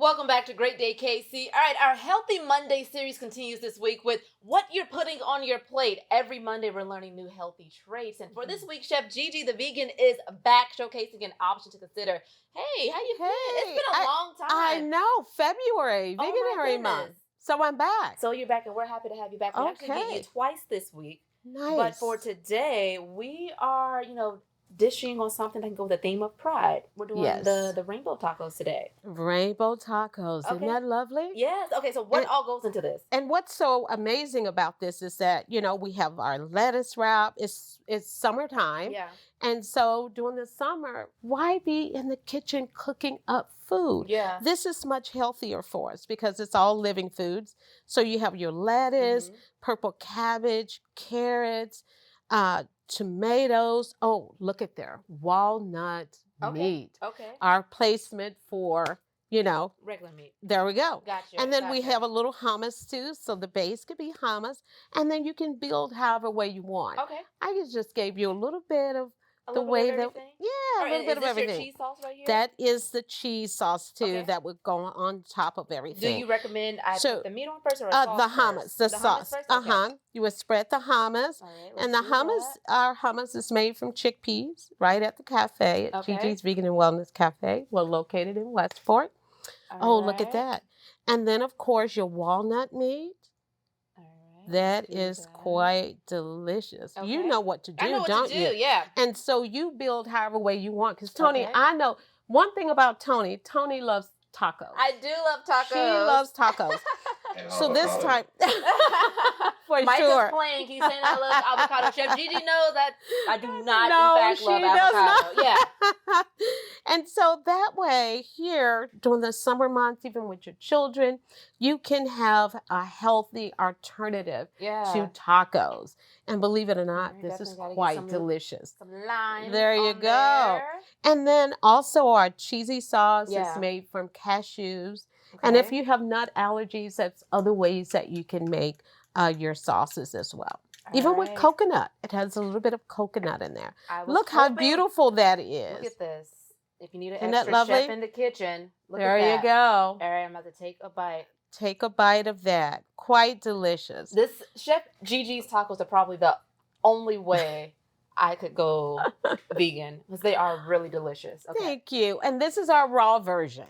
Welcome back to Great Day KC. All right, our Healthy Monday series continues this week with what you're putting on your plate. Every Monday, we're learning new healthy traits. And for this week, Chef Gigi The Vegan is back, showcasing an option to consider. Hey, how you been? It's been a long time. I know, February, Veganuary month. So I'm back. So you're back, and we're happy to have you back. We actually get you twice this week. Nice. But for today, we are, dishing on something that can go with the theme of pride. We're doing the rainbow tacos today. Rainbow tacos. Okay. Isn't that lovely? Yes. Okay, so what all goes into this? And what's so amazing about this is that, we have our lettuce wrap. It's summertime. Yeah. And so during the summer, why be in the kitchen cooking up food? Yeah. This is much healthier for us because it's all living foods. So you have your lettuce, purple cabbage, carrots, tomatoes. Oh, look at there. Walnut meat. Okay. Our placement for, regular meat. There we go. Gotcha. And then we have a little hummus too. So the base could be hummus. And then you can build however way you want. Okay. I just gave you a little bit of a little bit of everything everything. Cheese sauce right here? That is the cheese sauce too that would go on top of everything. Do you recommend I put the meat on first or a sauce the hummus, the sauce. You would spread the hummus. All right, and the hummus, our hummus is made from chickpeas right at the cafe at Gigi's Vegan and Wellness Cafe. We're located in Westport. Look at that. And then of course your walnut meat. That is quite delicious. Okay. You know what to do, I know what don't to do, you? yeah. And so you build however way you want. Because Tony, I know one thing about Tony. Tony loves tacos. I do love tacos. She loves tacos. So this time, for Mike sure. is playing. He's saying I love avocado. Chef Gigi knows that I do not, in fact, love avocado. Not. Yeah. And so that way, here during the summer months, even with your children, you can have a healthy alternative to tacos. And believe it or not, this is quite delicious. Some lime. There you go. And then also our cheesy sauce is made from cashews. Okay. And if you have nut allergies, that's other ways that you can make your sauces as well. Even with coconut, it has a little bit of coconut in there. Look how beautiful that is. Look at this. If you need an extra chef in the kitchen, look at that. There you go. All right, I'm about to take a bite. Take a bite of that. Quite delicious. This Chef Gigi's tacos are probably the only way I could go vegan because they are really delicious. Okay. Thank you. And this is our raw version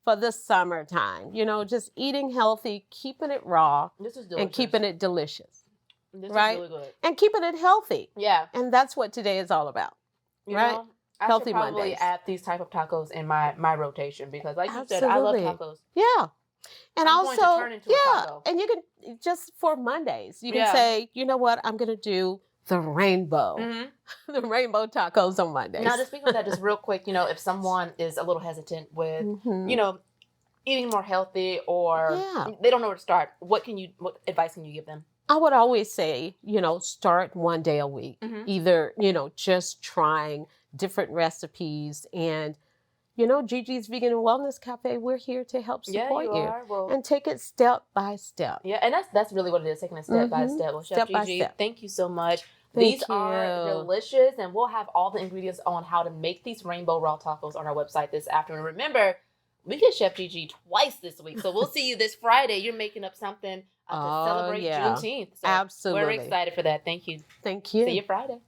for the summertime. Just eating healthy, keeping it raw, and keeping it delicious. This is really good. And keeping it healthy. Yeah. And that's what today is all about. Right? I Healthy should probably Mondays. add these type of tacos in my rotation because like you said, I love tacos. Yeah. And I'm also, going to turn into a taco. And you can, just for Mondays, you can say, you know what, I'm going to do the rainbow. The rainbow tacos on Mondays. Now, just speaking of that, just real quick, if someone is a little hesitant with, eating more healthy or they don't know where to start, what advice can you give them? I would always say, start one day a week. Either, just trying different recipes and, Gigi's Vegan and Wellness Cafe, we're here to help support you. And take it step by step. Yeah, and that's really what it is, taking it step by step. Well, Chef Gigi, thank you so much. These are delicious, and we'll have all the ingredients on how to make these rainbow raw tacos on our website this afternoon. Remember, we get Chef Gigi twice this week, so we'll see you this Friday. You're making up something to celebrate Juneteenth. So absolutely. We're excited for that. Thank you. Thank you. See you Friday.